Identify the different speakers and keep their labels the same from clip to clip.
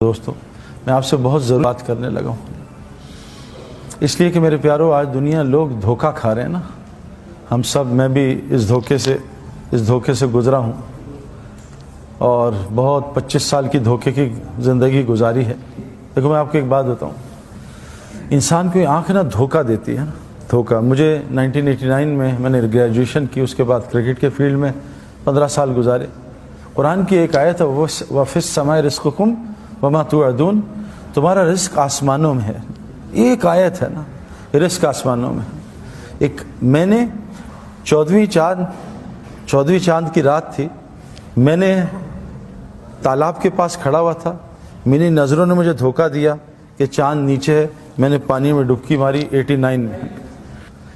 Speaker 1: دوستوں میں آپ سے بہت ضرور بات کرنے لگا ہوں، اس لیے کہ میرے پیارو آج دنیا لوگ دھوکہ کھا رہے ہیں نا، ہم سب، میں بھی اس دھوکے سے گزرا ہوں اور بہت 25 سال کی دھوکے کی زندگی گزاری ہے۔ دیکھو میں آپ کو ایک بات بتاؤں، انسان کو آنکھ نا دھوکہ دیتی ہے نا، دھوکہ۔ مجھے 1989 میں نے گریجویشن کی، اس کے بعد کرکٹ کے فیلڈ میں 15 سال گزارے۔ قرآن کی ایک آیت ہے وَفِي السَّمَاءِ رِزْقُكُمْ وَمَا تُوعَدُونَ، تمہارا رزق آسمانوں میں ہے۔ ایک آیت ہے نا، رزق آسمانوں میں۔ ایک میں نے 14ویں چاند کی رات تھی، میں نے تالاب کے پاس کھڑا ہوا تھا، میری نظروں نے مجھے دھوکہ دیا کہ چاند نیچے ہے، میں نے پانی میں ڈبکی ماری 89 میں۔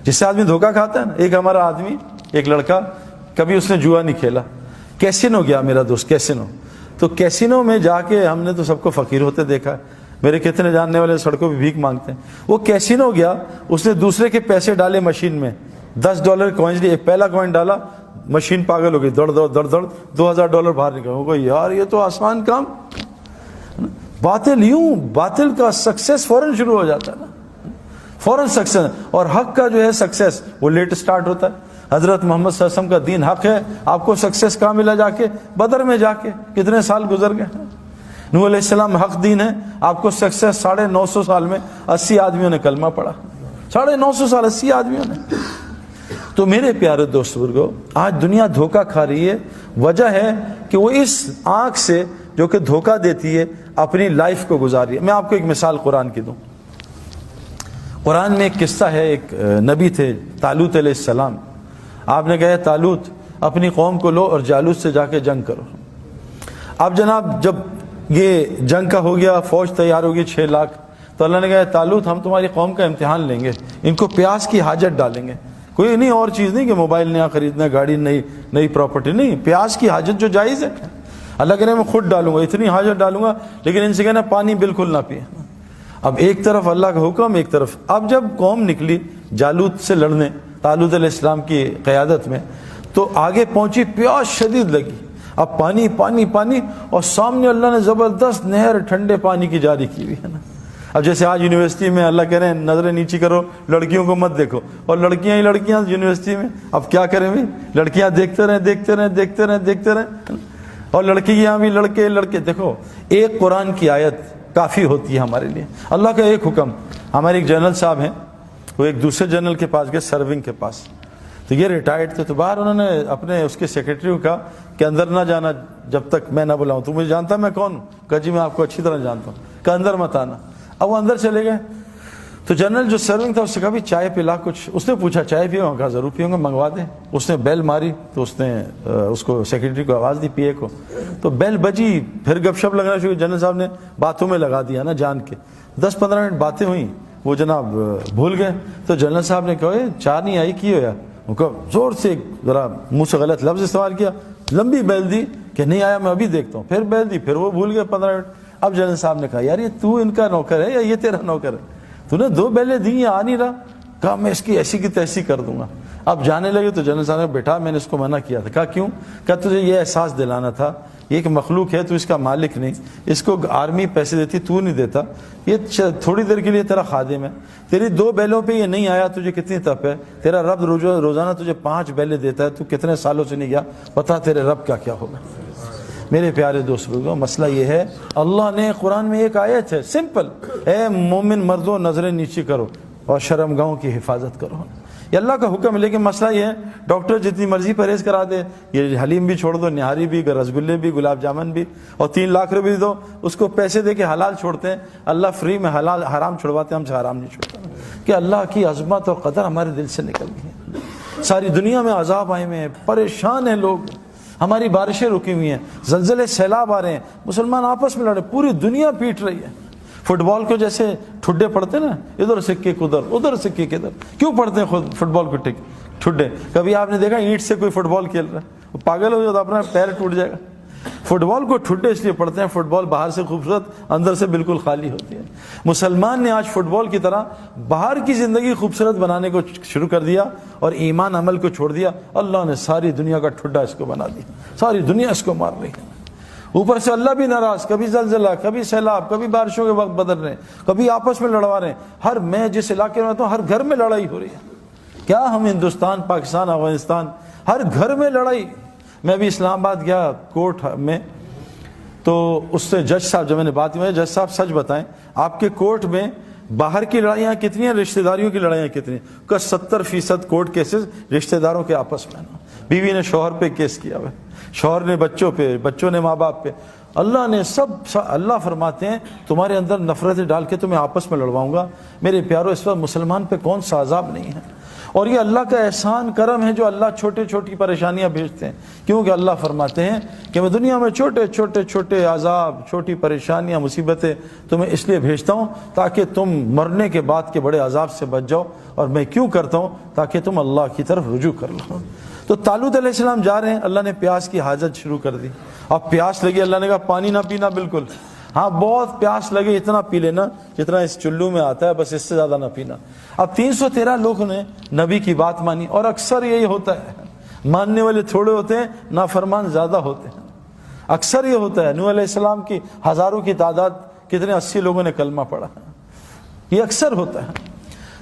Speaker 1: جس سے آدمی دھوکہ کھاتا ہے نا، ایک ہمارا آدمی، ایک لڑکا، کبھی اس نے جوا نہیں کھیلا، کیسینو گیا میرا دوست، کیسینو۔ تو کیسینو میں جا کے ہم نے تو سب کو فقیر ہوتے دیکھا ہے، میرے کتنے جاننے والے سڑکوں پہ بھیک مانگتے ہیں۔ وہ کیسینو گیا، اس نے دوسرے کے پیسے ڈالے مشین میں، $10 کوائنز لیے، ایک پہلا کوائن ڈالا، مشین پاگل ہو گئی، دڑ دڑ دڑ دڑ، $2000 باہر نکل۔ وہ کوئی یار یہ تو آسان کام، باطل کا سکسیس فوراً شروع ہو جاتا ہے نا، فوراً سکسیس، اور حق کا جو ہے سکسیس وہ لیٹ سٹارٹ ہوتا ہے۔ حضرت محمد صلی اللہ علیہ وسلم کا دین حق ہے، آپ کو سکسیس کہاں ملا؟ جا کے بدر میں جا کے، کتنے سال گزر گئے۔ نوح علیہ السلام حق دین ہے، آپ کو سکسیس 950 سال میں 80 آدمیوں نے کلمہ پڑھا، 950 سال 80 آدمیوں نے۔ تو میرے پیارے دوست بزرگو، آج دنیا دھوکہ کھا رہی ہے، وجہ ہے کہ وہ اس آنکھ سے جو کہ دھوکہ دیتی ہے اپنی لائف کو گزاری ہے۔ میں آپ کو ایک مثال قرآن کی دوں۔ قرآن میں ایک قصہ ہے، ایک نبی تھے طالوت علیہ السلام۔ آپ نے کہا طالوت اپنی قوم کو لو اور جالوت سے جا کے جنگ کرو۔ اب جناب جب یہ جنگ کا ہو گیا، فوج تیار ہوگی 6 لاکھ، تو اللہ نے کہا طالوت ہم تمہاری قوم کا امتحان لیں گے، ان کو پیاس کی حاجت ڈالیں گے، کوئی نہیں اور چیز نہیں کہ موبائل نیا خریدنا، گاڑی نئی پراپرٹی نہیں، پیاس کی حاجت جو جائز ہے۔ اللہ کہہ رہے میں خود ڈالوں گا، اتنی حاجت ڈالوں گا، لیکن ان سے کہنا پانی بالکل نہ پیے۔ اب ایک طرف اللہ کا حکم، ایک طرف۔ اب جب قوم نکلی جالوت سے لڑنے طالوت علیہ السلام کی قیادت میں، تو آگے پہنچی، پیاس شدید لگی، اب پانی پانی پانی، اور سامنے اللہ نے زبردست نہر ٹھنڈے پانی کی جاری کی ہوئی ہے نا۔ اب جیسے آج یونیورسٹی میں اللہ کہہ رہے ہیں نظریں نیچی کرو، لڑکیوں کو مت دیکھو، اور لڑکیاں ہی لڑکیاں یونیورسٹی میں، اب کیا کریں بھائی، لڑکیاں دیکھتے رہیں، اور لڑکیاں بھی لڑکے۔ دیکھو ایک قرآن کی آیت کافی ہوتی ہے ہمارے لیے، اللہ کا ایک حکم۔ ہمارے ایک جنرل صاحب ہیں، وہ ایک دوسرے جنرل کے پاس گئے، سرونگ کے پاس، تو یہ ریٹائرڈ تھے، تو باہر انہوں نے اپنے اس کے سیکرٹری کو کہا کہ اندر نہ جانا جب تک میں نہ بلاؤں۔ تو مجھے جانتا میں کون ہوں؟ کہا جی میں آپ کو اچھی طرح جانتا ہوں۔ کہ اندر مت آنا۔ اب وہ اندر چلے گئے، تو جنرل جو سرونگ تھا اس سے کہا بھی چائے پلا کچھ۔ اس نے پوچھا چائے پیو؟ کہا ضرور پیوں گا، منگوا دیں۔ اس نے بیل ماری، تو اس نے اس کو سیکرٹری کو آواز دی، پی اے کو، تو بیل بجی، پھر گپ شپ لگنا شروع۔ جنرل صاحب نے باتوں میں لگا دیا نا جان کے، 10-15 منٹ باتیں ہوئیں، وہ جناب بھول گئے۔ تو جنرل صاحب نے کہا چائے نہیں آئی کی ہوا؟ وہ کہا زور سے ذرا منہ سے غلط لفظ استعمال کیا، لمبی بیل دی کہ نہیں آیا میں ابھی دیکھتا ہوں، پھر بیل دی، پھر وہ بھول گئے 15 منٹ۔ اب جنرل صاحب نے کہا یار یہ تو ان کا نوکر ہے یا یہ تیرا نوکر ہے؟ تو نے 2 بیلیں دی، یہ آ نہیں رہا۔ کہا میں اس کی ایسی کی تیسی کر دوں گا۔ اب جانے لگے تو جنرل صاحب نے بیٹا میں نے اس کو منع کیا تھا۔ کہا کیوں؟ کہا تجھے یہ احساس دلانا تھا یہ ایک مخلوق ہے، تو اس کا مالک نہیں، اس کو آرمی پیسے دیتی، تو نہیں دیتا، یہ تھوڑی دیر کے لیے تیرا خادم ہے، تیری 2 بیلوں پہ یہ نہیں آیا، تجھے کتنی تپ ہے؟ تیرا رب روزانہ تجھے 5 بیلیں دیتا ہے، تو کتنے سالوں سے نہیں گیا، پتا تیرے رب کا کیا ہوگا۔ میرے پیارے دوست بزرگوں، مسئلہ یہ ہے، اللہ نے قرآن میں ایک آیت ہے سمپل، اے مومن مردوں نظریں نیچی کرو اور شرمگاہوں کی حفاظت کرو، یہ اللہ کا حکم ہے۔ لیکن مسئلہ یہ ہے ڈاکٹر جتنی مرضی پرہیز کرا دے، یہ حلیم بھی چھوڑ دو، نہاری بھی، رسگلے بھی، گلاب جامن بھی، اور 3 لاکھ روپے بھی دو، اس کو پیسے دے کے حلال چھوڑتے ہیں۔ اللہ فری میں حلال حرام چھڑواتے ہیں، ہم سے حرام نہیں چھوڑتا۔ کہ اللہ کی عظمت اور قدر ہمارے دل سے نکل گئی ہے۔ ساری دنیا میں عذاب آئے ہوئے ہیں، پریشان ہیں لوگ، ہماری بارشیں رکی ہوئی ہیں، زلزلے سیلاب آ رہے ہیں، مسلمان آپس میں لڑے، پوری دنیا پیٹ رہی ہے۔ فٹ بال کو جیسے ٹھڈے پڑتے نا، ادھر سے کک ادھر، ادھر سے کک ادھر، کیوں پڑھتے ہیں خود فٹ بال کو ٹھڈے؟ کبھی آپ نے دیکھا اینٹ سے کوئی فٹ بال کھیل رہا ہے؟ وہ پاگل ہو جاتا، اپنا پیر ٹوٹ جائے گا۔ فٹ بال کو ٹھڈے اس لیے پڑھتے ہیں، فٹ بال باہر سے خوبصورت، اندر سے بالکل خالی ہوتی ہے۔ مسلمان نے آج فٹ بال کی طرح باہر کی زندگی خوبصورت بنانے کو شروع کر دیا اور ایمان عمل کو چھوڑ دیا، اللہ نے ساری دنیا کا ٹھڈا اس کو بنا دیا، ساری دنیا اس کو مار رہی ہے۔ اوپر سے اللہ بھی ناراض، کبھی زلزلہ، کبھی سیلاب، کبھی بارشوں کے وقت بدل رہے ہیں، کبھی آپس میں لڑوا رہے ہیں۔ میں جس علاقے میں رہتا ہوں ہر گھر میں لڑائی ہو رہی ہے۔ کیا ہم ہندوستان، پاکستان، افغانستان، ہر گھر میں لڑائی۔ میں ابھی اسلام آباد گیا کورٹ میں، تو اس سے جج صاحب، جب میں نے بات کی، جج صاحب سچ بتائیں آپ کے کورٹ میں باہر کی لڑائیاں کتنی ہیں، رشتہ داریوں کی لڑائیاں کتنی ہیں؟ کا 70% کورٹ کیسز رشتہ داروں کے آپس میں۔ بیوی نے شوہر پہ کیس کیا ہوا، شوہر نے بچوں پہ، بچوں نے ماں باپ پہ۔ اللہ نے اللہ فرماتے ہیں تمہارے اندر نفرتیں ڈال کے تمہیں آپس میں لڑواؤں گا۔ میرے پیارو، اس وقت مسلمان پہ کون سا عذاب نہیں ہے؟ اور یہ اللہ کا احسان کرم ہے جو اللہ چھوٹی چھوٹی پریشانیاں بھیجتے ہیں، کیونکہ اللہ فرماتے ہیں کہ میں دنیا میں چھوٹے چھوٹے چھوٹے عذاب، چھوٹی پریشانیاں، مصیبتیں تمہیں اس لیے بھیجتا ہوں تاکہ تم مرنے کے بعد کے بڑے عذاب سے بچ جاؤ۔ اور میں کیوں کرتا ہوں؟ تاکہ تم اللہ کی طرف رجوع کر لو۔ تو طالوت علیہ السلام جا رہے ہیں، اللہ نے پیاس کی حاجت شروع کر دی۔ اب پیاس لگی، اللہ نے کہا پانی نہ پینا بالکل، ہاں بہت پیاس لگے اتنا پی لینا جتنا اس چلو میں آتا ہے، بس اس سے زیادہ نہ پینا۔ اب 313 لوگوں نے نبی کی بات مانی، اور اکثر یہی ہوتا ہے، ماننے والے تھوڑے ہوتے ہیں، نافرمان زیادہ ہوتے ہیں۔ اکثر یہ ہوتا ہے۔ نوح علیہ السلام کی ہزاروں کی تعداد، کتنے 80 لوگوں نے کلمہ پڑھا، یہ اکثر ہوتا ہے۔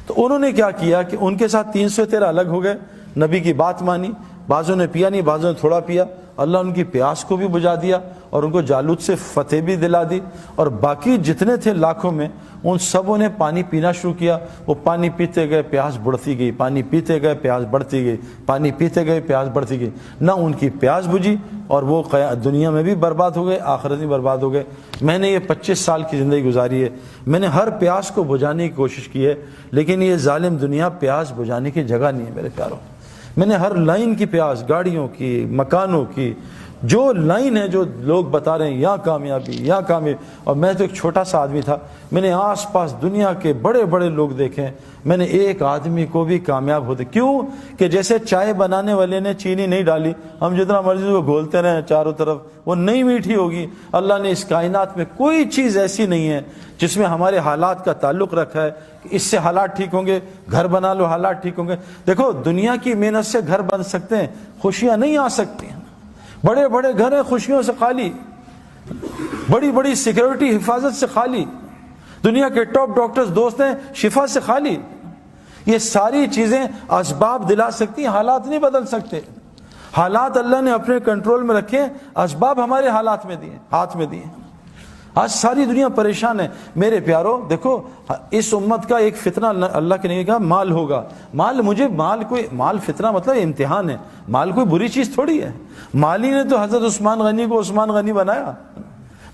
Speaker 1: تو انہوں نے کیا کیا کہ ان کے ساتھ 313 الگ ہو گئے، نبی کی بات مانی، بعضوں نے پیا نہیں، بعضوں نے تھوڑا پیا۔ اللہ ان کی پیاس کو بھی بجھا دیا اور ان کو جالوت سے فتح بھی دلا دی، اور باقی جتنے تھے لاکھوں میں ان سبوں نے پانی پینا شروع کیا۔ وہ پانی پیتے گئے، پیاس بڑھتی گئی، پانی پیتے گئے، پیاس بڑھتی گئی، پانی پیتے گئے، پیاس بڑھتی گئی۔ نہ ان کی پیاس بجھی، اور وہ دنیا میں بھی برباد ہو گئے، آخرت میں برباد ہو گئے۔ میں نے یہ 25 سال کی زندگی گزاری ہے، میں نے ہر پیاس کو بجھانے کی کوشش کی ہے، لیکن یہ ظالم دنیا پیاس بجھانے کی جگہ نہیں ہے میرے پیاروں۔ میں نے ہر لائن کی پیاس، گاڑیوں کی، مکانوں کی، جو لائن ہے، جو لوگ بتا رہے ہیں یہاں کامیابی، یہاں کامیابی، اور میں تو ایک چھوٹا سا آدمی تھا، میں نے آس پاس دنیا کے بڑے بڑے لوگ دیکھے، میں نے ایک آدمی کو بھی کامیاب ہوتے، کیوں کہ جیسے چائے بنانے والے نے چینی نہیں ڈالی، ہم جتنا مرضی وہ گھولتے رہیں چاروں طرف، وہ نہیں میٹھی ہوگی۔ اللہ نے اس کائنات میں کوئی چیز ایسی نہیں ہے جس میں ہمارے حالات کا تعلق رکھا ہے کہ اس سے حالات ٹھیک ہوں گے، گھر بنا لو حالات ٹھیک ہوں گے۔ دیکھو دنیا کی محنت سے گھر بن سکتے ہیں، خوشیاں نہیں آ سکتی ہیں۔ بڑے بڑے گھر ہیں خوشیوں سے خالی، بڑی بڑی سیکیورٹی حفاظت سے خالی، دنیا کے ٹاپ ڈاکٹرز دوست ہیں شفا سے خالی۔ یہ ساری چیزیں اسباب دلا سکتی ہیں، حالات نہیں بدل سکتے۔ حالات اللہ نے اپنے کنٹرول میں رکھے، اسباب ہمارے حالات میں دیے، ہاتھ میں دیے۔ آج ساری دنیا پریشان ہے میرے پیارو۔ دیکھو اس امت کا ایک فتنہ اللہ کے نے کہا مال ہوگا، مال فتنہ مطلب امتحان ہے، مال کوئی بری چیز تھوڑی ہے۔ مالی نے تو حضرت عثمان غنی کو عثمان غنی بنایا،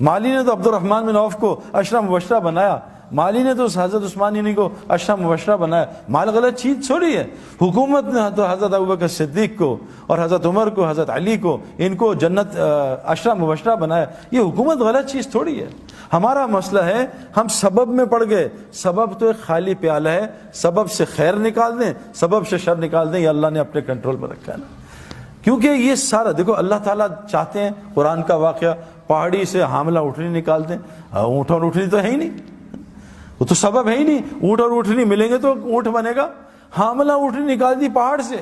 Speaker 1: مالی نے تو عبد الرحمن بن عوف کو اشرا مبشرہ بنایا، مالی نے تو حضرت عثمان غنی کو اشرا مبشرہ بنایا۔ مال غلط چیز تھوڑی ہے۔ حکومت نے تو حضرت ابوبکر صدیق کو اور حضرت عمر کو، حضرت علی کو، ان کو جنت اشرا مبشرہ بنایا۔ یہ حکومت غلط چیز تھوڑی ہے۔ ہمارا مسئلہ ہے ہم سبب میں پڑ گئے۔ سبب تو ایک خالی پیالہ ہے، سبب سے خیر نکال دیں، سبب سے شر نکال دیں، یہ اللہ نے اپنے کنٹرول میں رکھا ہے نا۔ کیونکہ یہ سارا دیکھو اللہ تعالیٰ چاہتے ہیں، قرآن کا واقعہ، پہاڑی سے حاملہ اونٹنی نکال دیں۔ اونٹ اور اونٹنی تو ہے ہی نہیں، وہ تو سبب ہے ہی نہیں۔ اونٹ اور اونٹنی ملیں گے تو اونٹ بنے گا۔ حاملہ اونٹنی نکال دی پہاڑ سے۔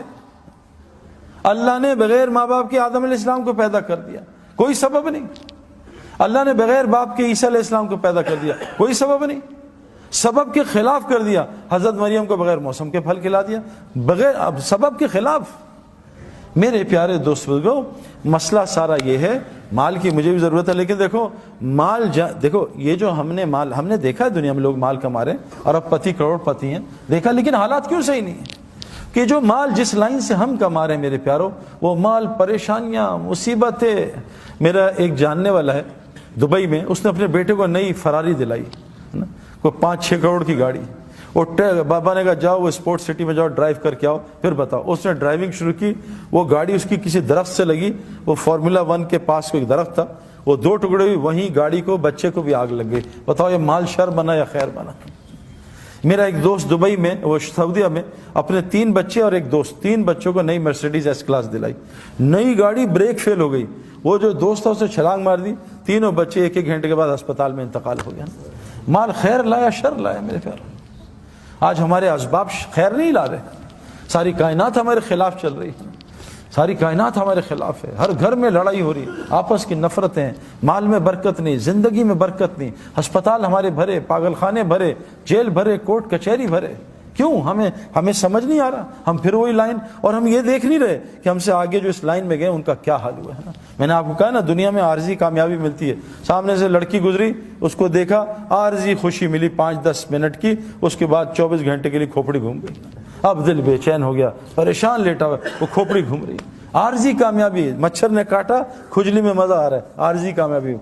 Speaker 1: اللہ نے بغیر ماں باپ کے آدم علیہ السلام کو پیدا کر دیا، کوئی سبب نہیں۔ اللہ نے بغیر باپ کے عیسیٰ علیہ السلام کو پیدا کر دیا، کوئی سبب نہیں۔ سبب کے خلاف کر دیا، حضرت مریم کو بغیر موسم کے پھل کھلا دیا، بغیر اب سبب کے خلاف۔ میرے پیارے دوست بزرگوں، مسئلہ سارا یہ ہے، مال کی مجھے بھی ضرورت ہے، لیکن دیکھو مال دیکھو یہ جو ہم نے دیکھا ہے دنیا میں لوگ مال کما رہے ہیں، ارب پتی کروڑ پتی ہیں، دیکھا، لیکن حالات کیوں صحیح نہیں ہیں؟ کہ جو مال جس لائن سے ہم کما رہے ہیں میرے پیاروں، وہ مال پریشانیاں، مصیبتیں۔ میرا ایک جاننے والا ہے دبئی میں، اس نے اپنے بیٹے کو نئی فراری دلائی، کوئی 5-6 کروڑ کی گاڑی۔ وہ بابا نے کہا جاؤ وہ اسپورٹ سٹی میں جاؤ ڈرائیو کر کے آؤ، پھر بتاؤ۔ اس نے ڈرائیونگ شروع کی، وہ گاڑی اس کی کسی درخت سے لگی، وہ فارمولا 1 کے پاس کوئی درخت تھا، وہ 2 ٹکڑے ہوئی، وہیں گاڑی کو، بچے کو بھی آگ لگ گئی۔ بتاؤ یہ مال شر بنا یا خیر بنا؟ میرا ایک دوست دبئی میں، وہ سعودیہ میں، اپنے 3 بچے اور ایک دوست، 3 بچوں کو نئی مرسیڈیز ایس کلاس دلائی، نئی گاڑی، بریک فیل ہو گئی، وہ جو دوست تھا اسے چھلانگ مار دی، تینوں بچے 1-1 گھنٹے کے بعد ہسپتال میں انتقال ہو گیا۔ مال خیر لایا شر لایا میرے پیارے؟ آج ہمارے اسباب خیر نہیں لا رہے، ساری کائنات ہمارے خلاف چل رہی ہے، ساری کائنات ہمارے خلاف ہے، ہر گھر میں لڑائی ہو رہی ہے، آپس کی نفرتیں، مال میں برکت نہیں، زندگی میں برکت نہیں، ہسپتال ہمارے بھرے، پاگل خانے بھرے، جیل بھرے، کورٹ کچہری بھرے. کیوں؟ ہمیں سمجھ نہیں آ رہا. ہم پھر وہی لائن، اور ہم یہ دیکھ نہیں رہے کہ ہم سے آگے جو اس لائن میں گئے ان کا کیا حال ہوا ہے نا. میں نے آپ کو کہا نا، دنیا میں عارضی کامیابی ملتی ہے. سامنے سے لڑکی گزری، اس کو دیکھا، عارضی خوشی ملی 5-10 منٹ کی، اس کے بعد 24 گھنٹے کے لیے کھوپڑی گھوم گئی. اب دل بے چین ہو گیا، پریشان لیٹا ہوا، وہ کھوپڑی گھوم رہی. عارضی کامیابی، مچھر نے کاٹا، کھجلی میں مزہ آ رہا ہے، عارضی کامیابی،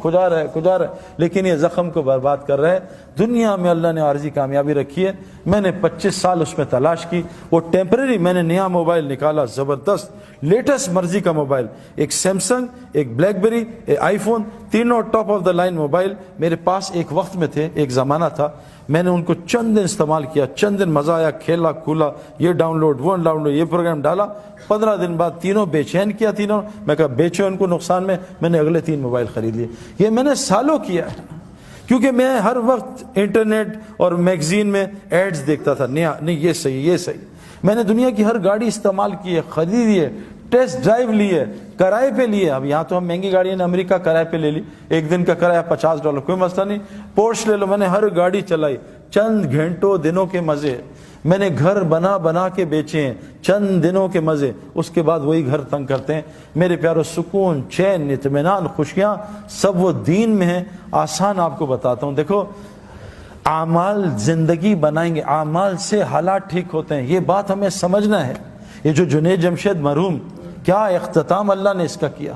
Speaker 1: کھجا رہا ہے، لیکن یہ زخم کو برباد کر رہا ہے. دنیا میں اللہ نے عارضی کامیابی رکھی ہے. میں نے 25 سال اس میں تلاش کی، وہ ٹیمپرری. میں نے نیا موبائل نکالا، زبردست لیٹسٹ مرضی کا موبائل، ایک سیمسنگ، ایک بلیک بیری، ایک آئی فون، تینوں top of the line mobile میرے پاس ایک وقت میں تھے، ایک زمانہ تھا. میں نے ان کو چند دن استعمال کیا، چند دن مزہ آیا، کھیلا کھولا، یہ ڈاؤن لوڈ، وہ ڈاؤن لوڈ، یہ پروگرام ڈالا. 15 دن بعد تینوں بے چین کیا. تینوں میں کہا بیچو ان کو نقصان میں نے اگلے 3 موبائل خرید لیے. یہ میں نے سالوں کیا ہے، کیونکہ میں ہر وقت انٹرنیٹ اور میگزین میں ایڈز دیکھتا تھا. نہیں یہ صحیح، یہ صحیح. میں نے دنیا کی ہر گاڑی استعمال کی ہے، خریدی ہے، ٹیسٹ ڈرائیو لی ہے، کرائے پہ لی ہے. اب یہاں تو ہم مہنگی گاڑی نے امریکہ کرائے پہ لے لی، ایک دن کا کرایہ $50، کوئی مسئلہ نہیں. پورش لے لو. میں نے ہر گاڑی چلائی، چند گھنٹوں دنوں کے مزے. میں نے گھر بنا کے بیچے ہیں، چند دنوں کے مزے. اس کے بعد وہی گھر تنگ کرتے ہیں. میرے پیارو، سکون، چین، اطمینان، خوشیاں سب وہ دین میں ہیں. آسان آپ کو بتاتا ہوں. دیکھو، اعمال زندگی بنائیں گے، اعمال سے حالات ٹھیک ہوتے ہیں. یہ بات ہمیں سمجھنا ہے. یہ جو جنید جمشید مرحوم، کیا اختتام اللہ نے اس کا کیا.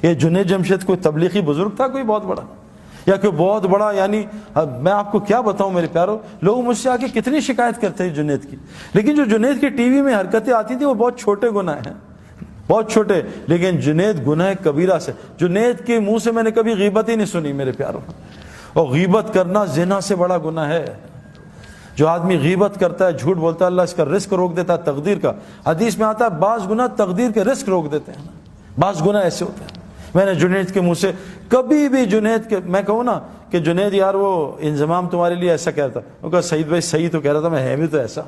Speaker 1: یہ جنید جمشید کوئی تبلیغی بزرگ تھا کوئی بہت بڑا، یا کوئی بہت بڑا، یعنی میں آپ کو کیا بتاؤں میرے پیارو. لوگ مجھ سے آ کے کتنی شکایت کرتے ہیں جنید کی، لیکن جو جنید کی ٹی وی میں حرکتیں آتی تھیں وہ بہت چھوٹے گناہ ہیں، بہت چھوٹے. لیکن جنید گناہ کبیرہ سے، جنید کے منہ سے میں نے کبھی غیبت ہی نہیں سنی میرے پیارو. اور غیبت کرنا زنا سے بڑا گناہ ہے. جو آدمی غیبت کرتا ہے، جھوٹ بولتا ہے، اللہ اس کا رزق روک دیتا ہے، تقدیر کا. حدیث میں آتا ہے بعض گناہ تقدیر کے رزق روک دیتے ہیں، بعض گناہ ایسے ہوتے ہیں. میں نے جنید کے منہ سے کبھی بھی، جنید کے میں کہوں نا کہ جنید یار وہ انضمام تمہارے لیے ایسا کہتا، وہ کہا سعید بھائی صحیح تو کہہ رہا تھا، میں ہے بھی تو ایسا.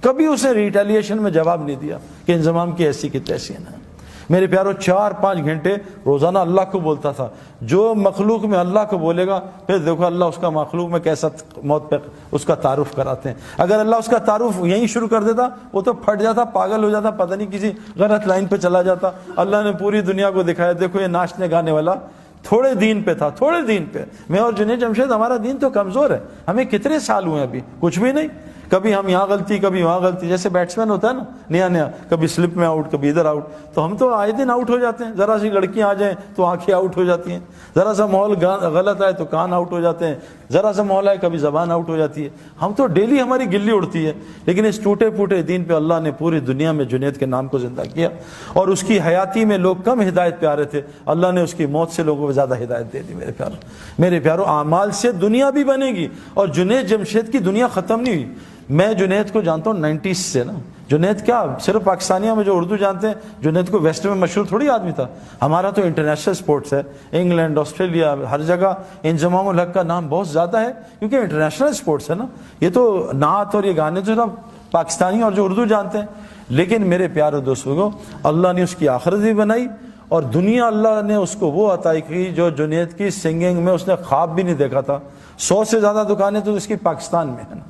Speaker 1: کبھی اسے ریٹیلیشن میں جواب نہیں دیا کہ انضمام کی ایسی کی تیسی ہے. میرے پیارو، 4-5 گھنٹے روزانہ اللہ کو بولتا تھا. جو مخلوق میں اللہ کو بولے گا، پھر دیکھو اللہ اس کا مخلوق میں کیسا موت پہ اس کا تعارف کراتے ہیں. اگر اللہ اس کا تعارف یہیں شروع کر دیتا، وہ تو پھٹ جاتا، پاگل ہو جاتا، پتہ نہیں کسی غلط لائن پہ چلا جاتا. اللہ نے پوری دنیا کو دکھایا، دیکھو یہ ناچنے گانے والا تھوڑے دین پہ تھا، تھوڑے دین پہ. میں اور جنید جمشید، ہمارا دین تو کمزور ہے. ہمیں کتنے سال ہوئے ابھی، کچھ بھی نہیں. کبھی ہم یہاں غلطی، کبھی وہاں غلطی. جیسے بیٹسمین ہوتا ہے نا، نیا کبھی سلپ میں آؤٹ، کبھی ادھر آؤٹ. تو ہم تو آئے دن آؤٹ ہو جاتے ہیں. ذرا سی لڑکیاں آ جائیں تو آنکھیں آؤٹ ہو جاتی ہیں، ذرا سا ماحول غلط آئے تو کان آؤٹ ہو جاتے ہیں، ذرا سا ماحول آئے کبھی زبان آؤٹ ہو جاتی ہے. ہم تو ڈیلی ہماری گلی اڑتی ہے. لیکن اس ٹوٹے پھوٹے دین پہ اللہ نے پوری دنیا میں جنید کے نام کو زندہ کیا. اور اس کی حیاتی میں لوگ کم ہدایت پہ آ رہے تھے، اللہ نے اس کی موت سے لوگوں کو زیادہ ہدایت دے دی. میرے پیارو، اعمال سے دنیا بھی بنے گی. اور جنید جمشید کی دنیا ختم نہیں ہوئی. میں جنید کو جانتا ہوں 90s سے نا. جنید کیا صرف پاکستانیوں میں جو اردو جانتے ہیں، جنید کو ویسٹ میں مشہور تھوڑی آدمی تھا. ہمارا تو انٹرنیشنل سپورٹس ہے، انگلینڈ، آسٹریلیا، ہر جگہ انضمام الحق کا نام بہت زیادہ ہے، کیونکہ انٹرنیشنل سپورٹس ہے نا. یہ تو نعت اور یہ گانے تو سب پاکستانی اور جو اردو جانتے ہیں. لیکن میرے پیارے دوستوں، اللہ نے اس کی آخرت بھی بنائی، اور دنیا اللہ نے اس کو وہ عطا کی جو جنید کی سنگنگ میں اس نے خواب بھی نہیں دیکھا تھا. 100 سے زیادہ دکانیں تو اس کی پاکستان میں ہیں.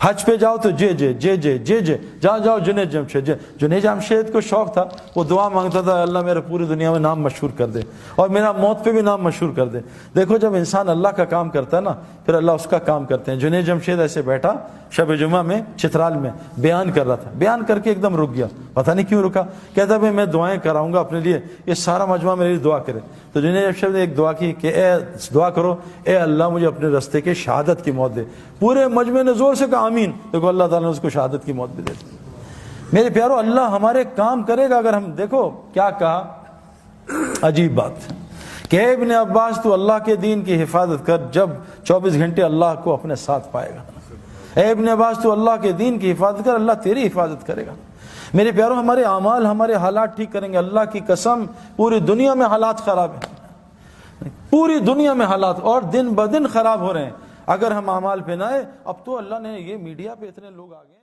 Speaker 1: حج پہ جاؤ تو جے جے جے جے جے جے، جہاں جاؤ جنید جمشید. جنید جمشید کو شوق تھا، وہ دعا مانگتا تھا اللہ میرا پوری دنیا میں نام مشہور کر دے، اور میرا موت پہ بھی نام مشہور کر دے. دیکھو جب انسان اللہ کا کام کرتا ہے نا، پھر اللہ اس کا کام کرتے ہیں. جنید جمشید ایسے بیٹھا شب جمعہ میں چترال میں بیان کر رہا تھا. بیان کر کے ایک دم رک گیا، پتہ نہیں کیوں رکا. کہتا بھائی میں دعائیں کراؤں گا اپنے لیے، یہ سارا مجمع میرے لیے دعا کرے. تو جنید جمشید نے ایک دعا کی کہ اے دعا کرو، اے اللہ مجھے اپنے رستے کے شہادت کی موت دے. پورے مجمع نے زور سے کہا آمین. دیکھو اللہ تعالیٰ نے اس کو شہادت کی موت بھی دے دی. میرے پیارو، اللہ ہمارے کام کرے گا اگر ہم. دیکھو کیا کہا، عجیب بات کہ اے ابن عباس تو اللہ کے دین کی حفاظت کر، جب 24 گھنٹے اللہ کو اپنے ساتھ پائے گا. اے ابن عباس تو اللہ کے دین کی حفاظت کر، اللہ تیری حفاظت کرے گا. میرے پیارو، ہمارے اعمال ہمارے حالات ٹھیک کریں گے. اللہ کی قسم پوری دنیا میں حالات خراب ہیں، پوری دنیا میں حالات اور دن بدن خراب ہو رہے ہیں. اگر ہم اعمال پہ نہ آئے، اب تو اللہ نے یہ میڈیا پہ اتنے لوگ آ گئے.